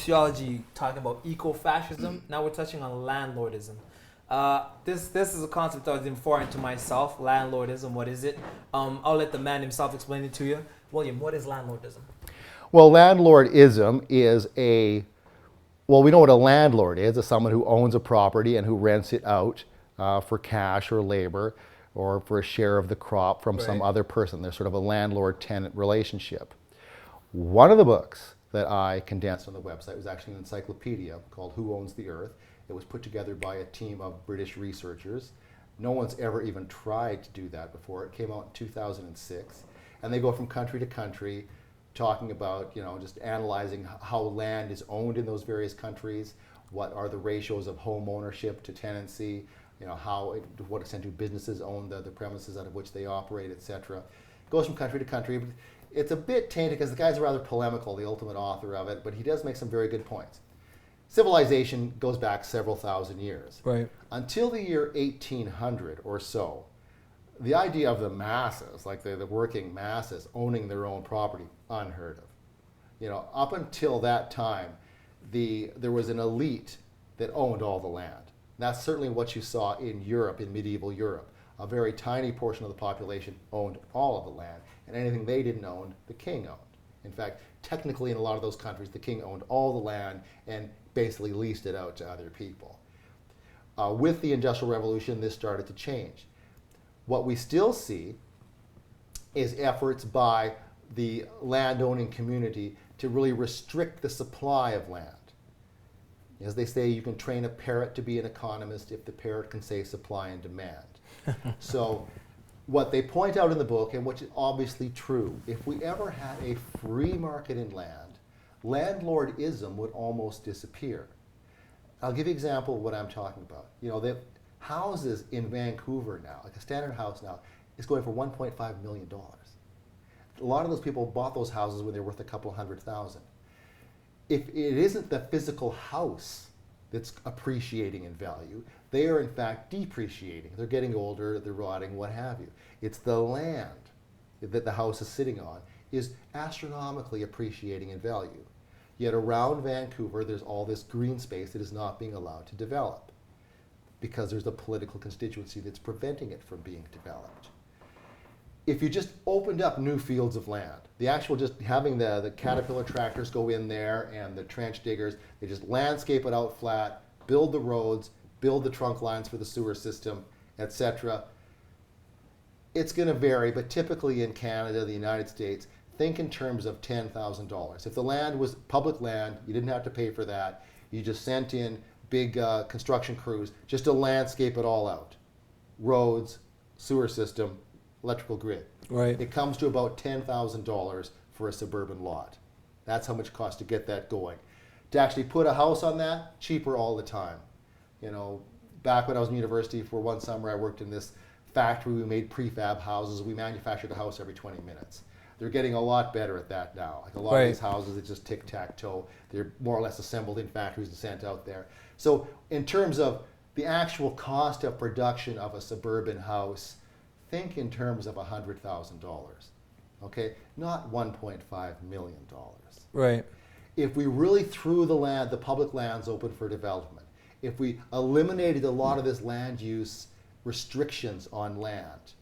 sociology talking about ecofascism. Now we're touching on landlordism. This is a concept that was important to myself. Landlordism, what is it? I'll let the man himself explain it to you. William, what is landlordism? Well, landlordism is well, we know what a landlord is. It's someone who owns a property and who rents it out for cash or labor or for a share of the crop from some other person. There's sort of a landlord-tenant relationship. One of the books that I condensed on the website was actually an encyclopedia called Who Owns the Earth? It was put together by a team of British researchers. No one's ever even tried to do that before. It came out in 2006. And they go from country to country talking about, just analyzing how land is owned in those various countries, what are the ratios of home ownership to tenancy, to what extent do businesses own the premises out of which they operate, etc. It goes from country to country. It's a bit tainted because the guy's rather polemical, the ultimate author of it, but he does make some very good points. Civilization goes back several thousand years. Right. Until the year 1800 or so, the idea of the masses, like the working masses, owning their own property, unheard of. Up until that time, there was an elite that owned all the land. That's certainly what you saw in Europe, in medieval Europe. A very tiny portion of the population owned all of the land, and anything they didn't own, the king owned. In fact, technically in a lot of those countries, the king owned all the land and basically leased it out to other people. With the Industrial Revolution, this started to change. What we still see is efforts by the landowning community to really restrict the supply of land. As they say, you can train a parrot to be an economist if the parrot can say supply and demand. So what they point out in the book, and which is obviously true, if we ever had a free market in land, landlordism would almost disappear. I'll give you an example of what I'm talking about. The houses in Vancouver now, like a standard house now, is going for $1.5 million. A lot of those people bought those houses when they're worth a couple $100,000. If it isn't the physical house that's appreciating in value, they are in fact depreciating. They're getting older, they're rotting, what have you. It's the land that the house is sitting on is astronomically appreciating in value. Yet around Vancouver, there's all this green space that is not being allowed to develop because there's a political constituency that's preventing it from being developed. If you just opened up new fields of land, the actual just having the Caterpillar tractors go in there and the trench diggers, they just landscape it out flat, build the roads, build the trunk lines for the sewer system, etc. It's going to vary, but typically in Canada, the United States, think in terms of $10,000. If the land was public land, you didn't have to pay for that. You just sent in big construction crews just to landscape it all out. Roads, sewer system, electrical grid. Right. It comes to about $10,000 for a suburban lot. That's how much it costs to get that going. To actually put a house on that, cheaper all the time. Back when I was in university for one summer, I worked in this factory. We made prefab houses. We manufactured a house every 20 minutes. They're getting a lot better at that now. Like a lot of these houses, it's just tic-tac-toe. They're more or less assembled in factories and sent out there. So in terms of the actual cost of production of a suburban house, think in terms of $100,000, okay? Not $1.5 million. Right. If we really threw the public lands open for development, if we eliminated a lot of this land use restrictions on land,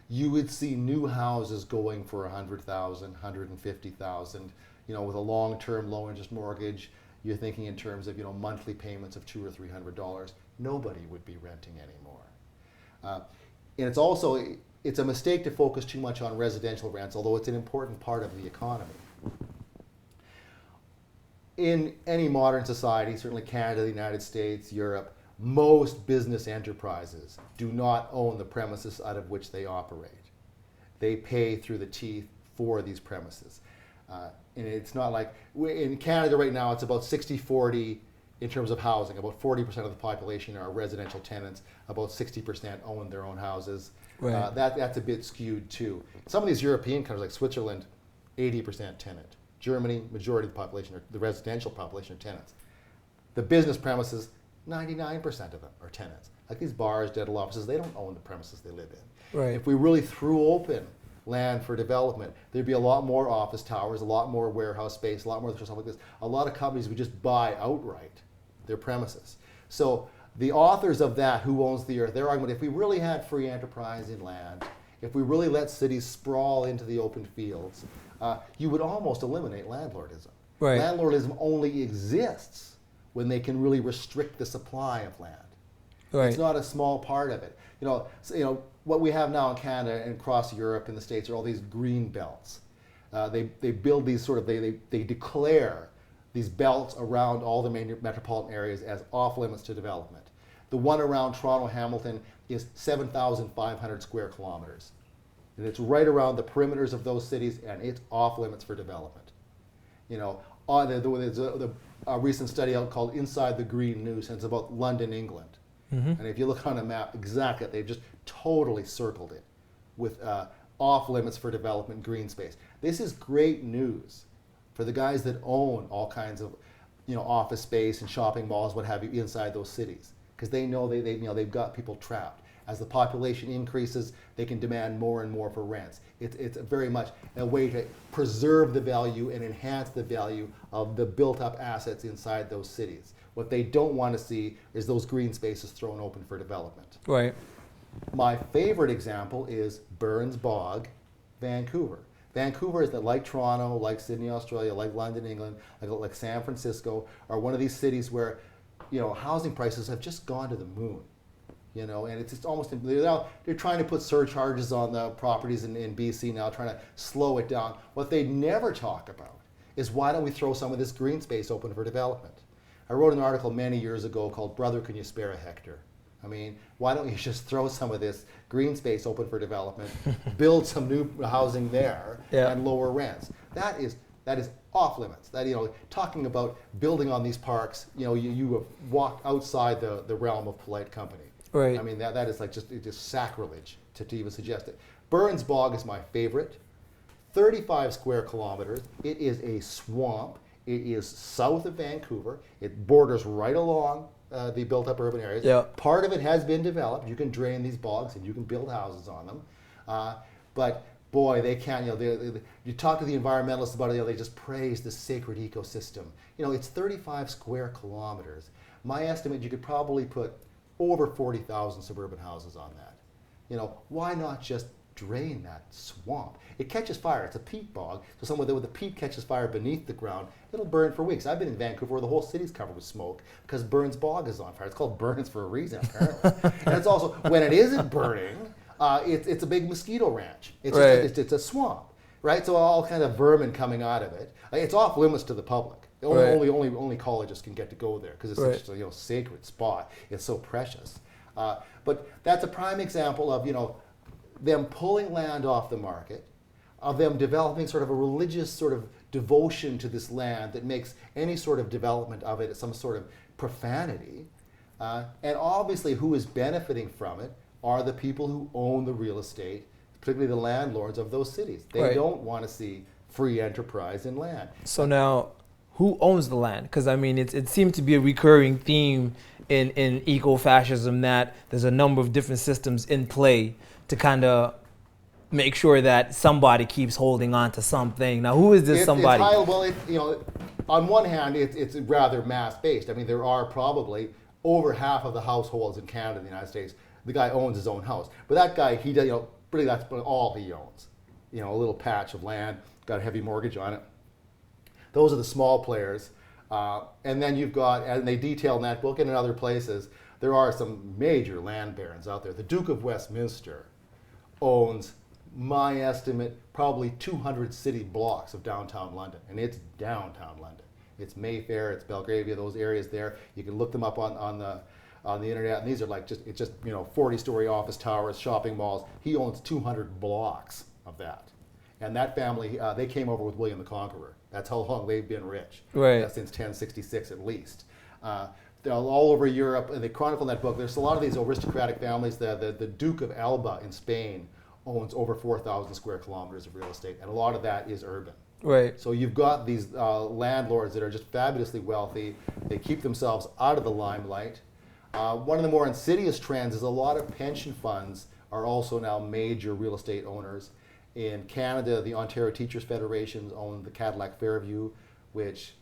you would see new houses going for $100,000, $150,000, with a long-term low-interest mortgage. You're thinking in terms of, monthly payments of $200 or $300. Nobody would be renting anymore. And it's a mistake to focus too much on residential rents, although it's an important part of the economy. In any modern society, certainly Canada, the United States, Europe, most business enterprises do not own the premises out of which they operate. They pay through the teeth for these premises. And it's not like, in Canada right now, it's about 60-40 in terms of housing. About 40% of the population are residential tenants. About 60% own their own houses. Right. That's a bit skewed too. Some of these European countries like Switzerland, 80% tenant. Germany, majority of the population, the residential population are tenants. The business premises, 99% of them are tenants. Like these bars, dental offices, they don't own the premises they live in. Right. If we really threw open land for development, there'd be a lot more office towers, a lot more warehouse space, a lot more stuff like this. A lot of companies would just buy outright their premises. So the authors of that, Who Owns the Earth, their argument, if we really had free enterprise in land, if we really let cities sprawl into the open fields, you would almost eliminate landlordism. Right. Landlordism only exists when they can really restrict the supply of land. Right. It's not a small part of it. What we have now in Canada and across Europe and the States are all these green belts. They build these they declare these belts around all the major metropolitan areas as off limits to development. The one around Toronto Hamilton is 7,500 square kilometers. And it's right around the perimeters of those cities, and it's off limits for development. There's a recent study out called Inside the Green News, and it's about London, England. Mm-hmm. And if you look on a map, exactly, they've just totally circled it with off limits for development, green space. This is great news for the guys that own all kinds of, office space and shopping malls, what have you, inside those cities, because they know they've got people trapped. As the population increases, they can demand more and more for rents. It's very much a way to preserve the value and enhance the value of the built-up assets inside those cities. What they don't want to see is those green spaces thrown open for development. Right. My favorite example is Burns Bog, Vancouver. Vancouver is like Toronto, like Sydney, Australia, like London, England, like San Francisco, are one of these cities where, housing prices have just gone to the moon. And it's just almost, they're trying to put surcharges on the properties in BC now, trying to slow it down. What they never talk about is, why don't we throw some of this green space open for development? I wrote an article many years ago called Brother, Can You Spare a Hectare? I mean, why don't you just throw some of this green space open for development, build some new housing there, and lower rents? That is off limits. That, talking about building on these parks, you have walked outside the realm of polite company. Right. I mean, that is like just sacrilege to even suggest it. Burns Bog is my favorite. 35 square kilometers. It is a swamp. It is south of Vancouver. It borders right along the built-up urban areas. Yeah. Part of it has been developed. You can drain these bogs and you can build houses on them. But boy, they can't. You talk to the environmentalists about it. They just praise the sacred ecosystem. It's 35 square kilometers. My estimate, you could probably put over 40,000 suburban houses on that. Why not just drain that swamp? It catches fire. It's a peat bog. So somewhere when the peat catches fire beneath the ground, it'll burn for weeks. I've been in Vancouver where the whole city's covered with smoke because Burns Bog is on fire. It's called Burns for a reason, apparently. And it's also, when it isn't burning, it's a big mosquito ranch. It's a swamp, right? So all kind of vermin coming out of it. It's off limits to the public. Only colleges can get to go there because it's such a sacred spot. It's so precious. But that's a prime example of them pulling land off the market, of them developing sort of a religious sort of devotion to this land that makes any sort of development of it some sort of profanity. And obviously, who is benefiting from it are the people who own the real estate, particularly the landlords of those cities. They don't want to see free enterprise in land. So now, who owns the land? Because I mean, it seems to be a recurring theme in ecofascism that there's a number of different systems in play to kind of make sure that somebody keeps holding on to something. Now, who is this somebody? On one hand, it's rather mass-based. I mean, there are probably over half of the households in Canada and the United States, the guy owns his own house. But that guy, he does, really that's all he owns. A little patch of land, got a heavy mortgage on it. Those are the small players. And then you've got, and they detail in that book and in other places, there are some major land barons out there. The Duke of Westminster owns, my estimate, probably 200 city blocks of downtown London. And it's downtown London. It's Mayfair, it's Belgravia, those areas there. You can look them up on the internet. And these are like 40-story office towers, shopping malls. He owns 200 blocks of that. And that family, they came over with William the Conqueror. That's how long they've been rich. Right. Since 1066 at least. They're all over Europe, and they chronicle in that book. There's a lot of these aristocratic families. The Duke of Alba in Spain owns over 4,000 square kilometers of real estate, and a lot of that is urban. Right. So you've got these landlords that are just fabulously wealthy. They keep themselves out of the limelight. One of the more insidious trends is a lot of pension funds are also now major real estate owners. In Canada, the Ontario Teachers Federation owns the Cadillac Fairview, which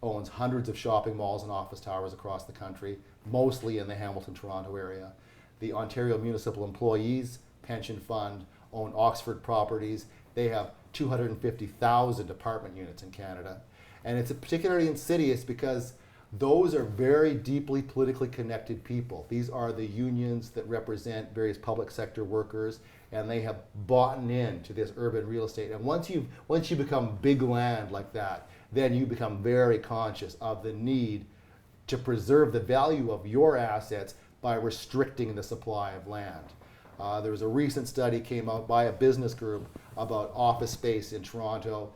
owns hundreds of shopping malls and office towers across the country, mostly in the Hamilton, Toronto area. The Ontario Municipal Employees Pension Fund own Oxford Properties. They have 250,000 apartment units in Canada. And it's particularly insidious because those are very deeply politically connected people. These are the unions that represent various public sector workers, and they have bought into this urban real estate. And once you become big land like that, then you become very conscious of the need to preserve the value of your assets by restricting the supply of land. There was a recent study came out by a business group about office space in Toronto.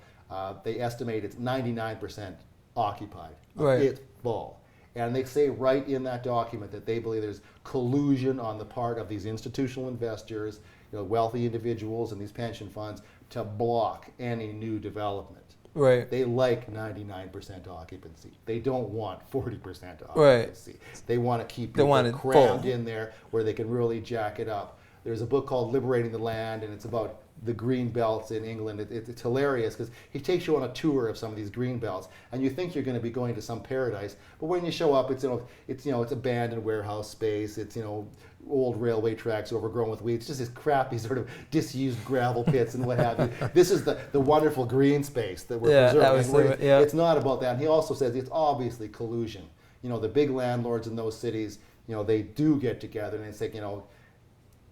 They estimate it's 99% occupied. Right. It's full. And they say right in that document that they believe there's collusion on the part of these institutional investors, wealthy individuals and these pension funds to block any new development. Right. They like 99% occupancy. They don't want 40% occupancy. Right. They want to keep people crammed in there where they can really jack it up. There's a book called Liberating the Land, and it's about the green belts in England. It's hilarious because he takes you on a tour of some of these green belts, and you think you're going to be going to some paradise, but when you show up, it's abandoned warehouse space. It's old railway tracks overgrown with weeds. It's just this crappy sort of disused gravel pits and what have you. This is the wonderful green space that we're preserving. It's not about that. And he also says it's obviously collusion. The big landlords in those cities, they do get together and they say,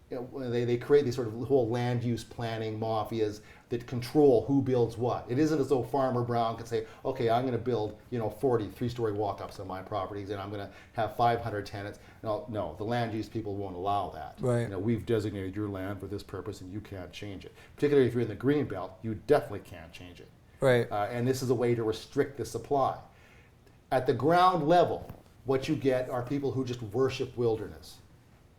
they create these sort of whole land use planning mafias that control who builds what. It isn't as though Farmer Brown can say, okay, I'm going to build 40 three-story walk-ups on my properties and I'm going to have 500 tenants. No, the land use people won't allow that. Right. We've designated your land for this purpose and you can't change it. Particularly if you're in the green belt, you definitely can't change it. Right. And this is a way to restrict the supply. At the ground level, what you get are people who just worship wilderness.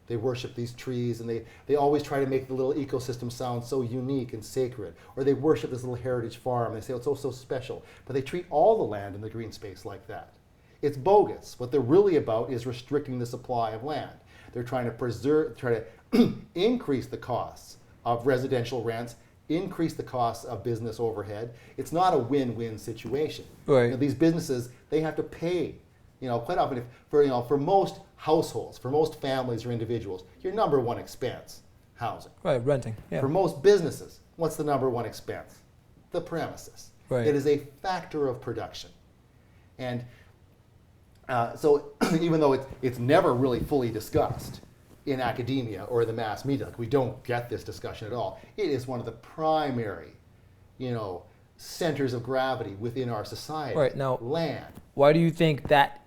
They worship these trees, and they always try to make the little ecosystem sound so unique and sacred. Or they worship this little heritage farm, and they say, oh, it's so special. But they treat all the land in the green space like that. It's bogus. What they're really about is restricting the supply of land. They're trying to increase the costs of residential rents, increase the costs of business overhead. It's not a win-win situation. Right. These businesses, they have to pay. Quite often, for most households, for most families or individuals, your number one expense, housing. Right, renting. Yeah. For most businesses, what's the number one expense? The premises. Right. It is a factor of production. And so even though it's never really fully discussed in academia or the mass media, we don't get this discussion at all, it is one of the primary, centers of gravity within our society. Right. Now, land. Why do you think that,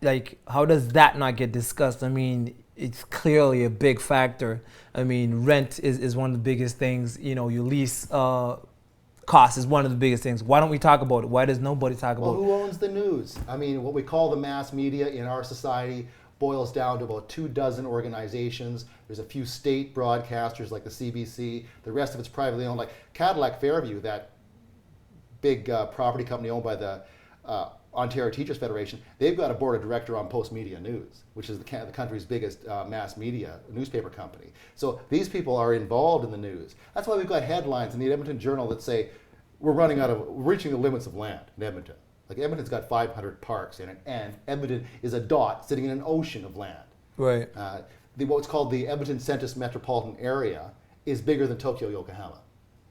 how does that not get discussed? I mean, it's clearly a big factor. I mean, rent is one of the biggest things, your lease cost is one of the biggest things. Why don't we talk about it? Why does nobody talk about it? Well, who owns the news? I mean, what we call the mass media in our society boils down to about 24 organizations. There's a few state broadcasters like the CBC. The rest of it's privately owned, like Cadillac Fairview, that big property company owned by the Ontario Teachers Federation. They've got a board of director on Post Media News, which is the country's biggest mass media newspaper company. So these people are involved in the news. That's why we've got headlines in the Edmonton Journal that say we're reaching the limits of land in Edmonton. Like Edmonton's got 500 parks in it, and Edmonton is a dot sitting in an ocean of land. Right. What's called the Edmonton Centus Metropolitan Area is bigger than Tokyo, Yokohama.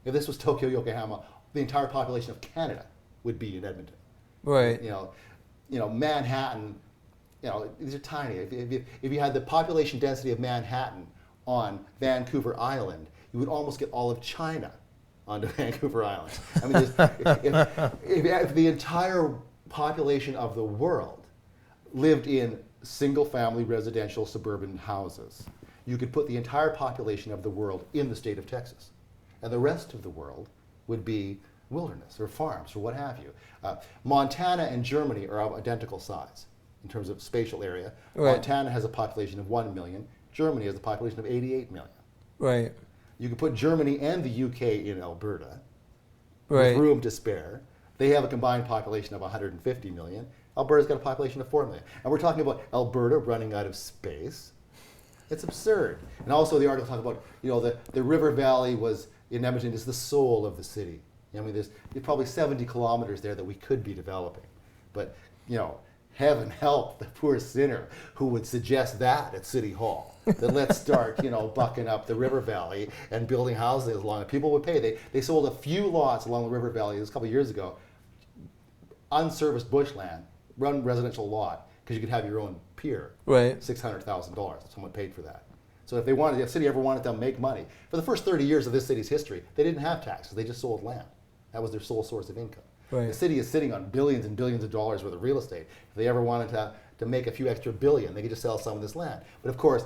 If this was Tokyo, Yokohama, the entire population of Canada would be in Edmonton. Right. Manhattan, these are tiny. If you had the population density of Manhattan on Vancouver Island, you would almost get all of China onto Vancouver Island. I mean, if the entire population of the world lived in single-family residential suburban houses, you could put the entire population of the world in the state of Texas. And the rest of the world would be wilderness or farms or what have you. Montana and Germany are of identical size in terms of spatial area. Right. Montana has a population of 1 million. Germany has a population of 88 million. Right. You can put Germany and the UK in Alberta with room to spare. They have a combined population of 150 million. Alberta's got a population of 4 million. And we're talking about Alberta running out of space. It's absurd. And also the article talks about, the river valley was in Edmonton is the soul of the city. I mean, there's probably 70 kilometers there that we could be developing. But, heaven help the poor sinner who would suggest that at City Hall. That let's start, bucking up the river valley and building houses along it. People would pay. They sold a few lots along the river valley. This was a couple of years ago. Unserviced bushland, run residential lot, because you could have your own pier. Right. $600,000. Someone paid for that. So if the city ever wanted to make money, for the first 30 years of this city's history, they didn't have taxes. They just sold land. That was their sole source of income. Right. The city is sitting on billions and billions of dollars worth of real estate. If they ever wanted to make a few extra billion, they could just sell some of this land. But of course,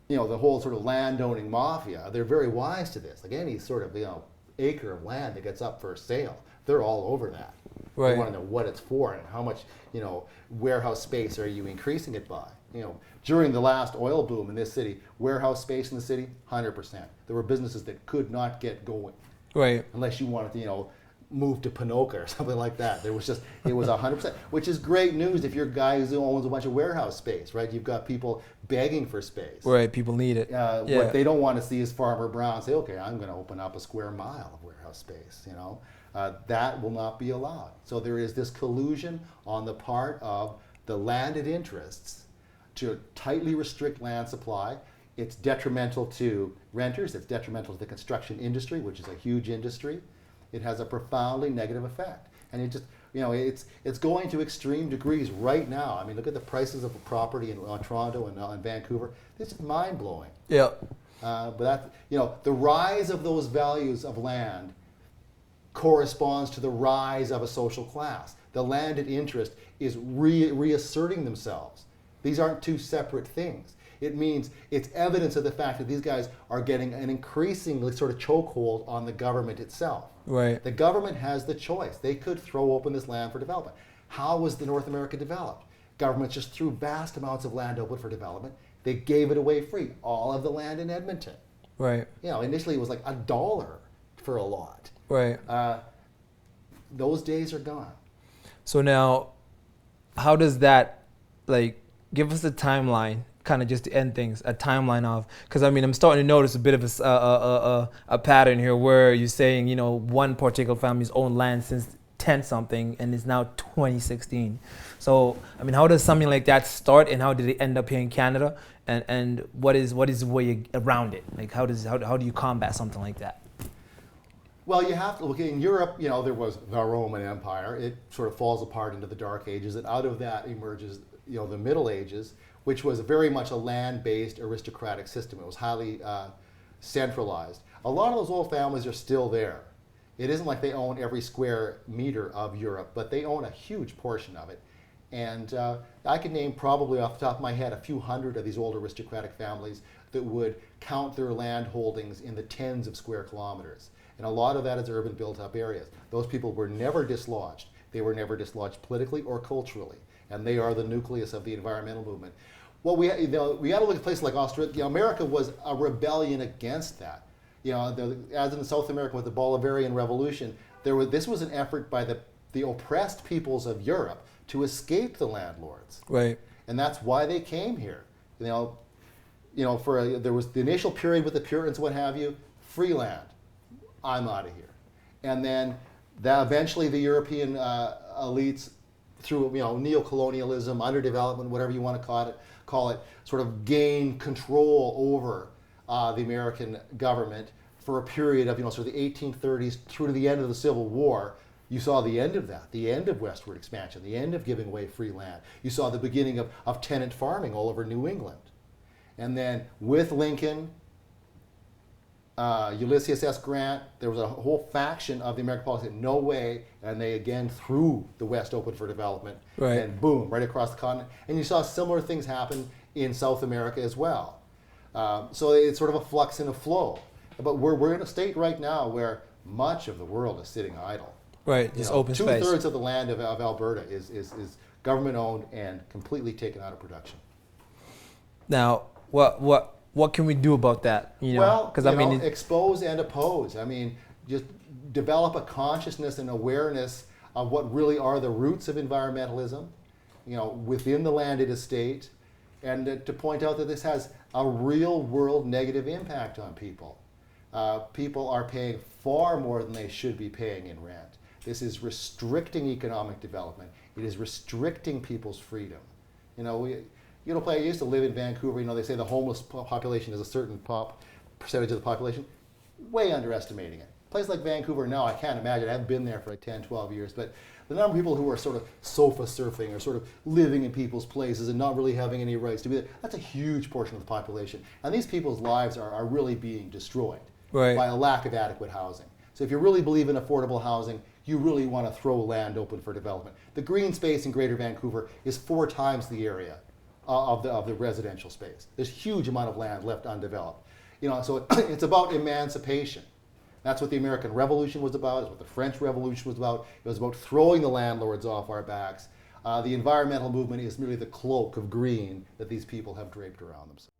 the whole sort of landowning mafia, they're very wise to this. Like any sort of acre of land that gets up for sale, they're all over that. Right. They want to know what it's for and how much warehouse space are you increasing it by. During the last oil boom in this city, warehouse space in the city, 100%. There were businesses that could not get going. Right. Unless you wanted to, move to Ponoka or something like that. It was 100%, which is great news if you're a guy who owns a bunch of warehouse space, right? You've got people begging for space. Right, people need it. What they don't want to see is Farmer Brown say, okay, I'm going to open up a square mile of warehouse space, that will not be allowed. So there is this collusion on the part of the landed interests to tightly restrict land supply. It's detrimental to renters. It's detrimental to the construction industry, which is a huge industry. It has a profoundly negative effect. And it just, it's going to extreme degrees right now. I mean, look at the prices of property in Toronto and in Vancouver. It's just mind-blowing. Yeah. But that, the rise of those values of land corresponds to the rise of a social class. The landed interest is reasserting themselves. These aren't two separate things. It means it's evidence of the fact that these guys are getting an increasingly sort of chokehold on the government itself. Right. The government has the choice. They could throw open this land for development. How was the North America developed? Government just threw vast amounts of land open for development. They gave it away free. All of the land in Edmonton. Right. Initially it was like $1 for a lot. Right. Those days are gone. So now, how does that, give us a timeline, kind of just to end things, a timeline of, because I'm starting to notice a bit of a pattern here where you're saying, one particular family's owned land since 10 something and it's now 2016. So, how does something like that start and how did it end up here in Canada? And what is the way around it? How do you combat something like that? Well, you have to look in Europe. There was the Roman Empire. It sort of falls apart into the Dark Ages, and out of that emerges, the Middle Ages, which was very much a land-based aristocratic system. It was highly centralized. A lot of those old families are still there. It isn't like they own every square meter of Europe, but they own a huge portion of it. And I could name probably off the top of my head a few hundred of these old aristocratic families that would count their land holdings in the tens of square kilometers. And a lot of that is urban built-up areas. Those people were never dislodged. They were never dislodged politically or culturally. And they are the nucleus of the environmental movement. Well, we got to look at places like Australia. America was a rebellion against that. As in South America with the Bolivarian Revolution, this was an effort by the oppressed peoples of Europe to escape the landlords. Right. And that's why they came here. There was the initial period with the Puritans, what have you, free land. I'm out of here. And then eventually the European elites, through neocolonialism, underdevelopment, whatever you want to call it, sort of gained control over the American government for a period of sort of the 1830s through to the end of the Civil War. You saw the end of that, the end of westward expansion, the end of giving away free land. You saw the beginning of tenant farming all over New England. And then with Lincoln, Ulysses S. Grant, there was a whole faction of the American politics that said, no way, and they again threw the West open for development, right. And boom, right across the continent. And you saw similar things happen in South America as well. So it's sort of a flux and a flow. But we're in a state right now where much of the world is sitting idle. Right, just open space. 2/3 of the land of Alberta is government owned and completely taken out of production. Now, what can we do about that? Well, expose and oppose. Just develop a consciousness and awareness of what really are the roots of environmentalism, within the landed estate, and to point out that this has a real world negative impact on people. People are paying far more than they should be paying in rent. This is restricting economic development. It is restricting people's freedom. You know, I used to live in Vancouver. You know, they say the homeless population is a certain percentage of the population. Way underestimating it. A place like Vancouver now, I can't imagine. I haven't been there for like 10, 12 years, but the number of people who are sort of sofa surfing or sort of living in people's places and not really having any rights to be there, that's a huge portion of the population. And these people's lives are really being destroyed by a lack of adequate housing. So if you really believe in affordable housing, you really want to throw land open for development. The green space in Greater Vancouver is 4 times the area of the residential space. There's a huge amount of land left undeveloped. You know, so it's about emancipation. That's what the American Revolution was about. It's what the French Revolution was about. It was about throwing the landlords off our backs. The environmental movement is merely the cloak of green that these people have draped around themselves.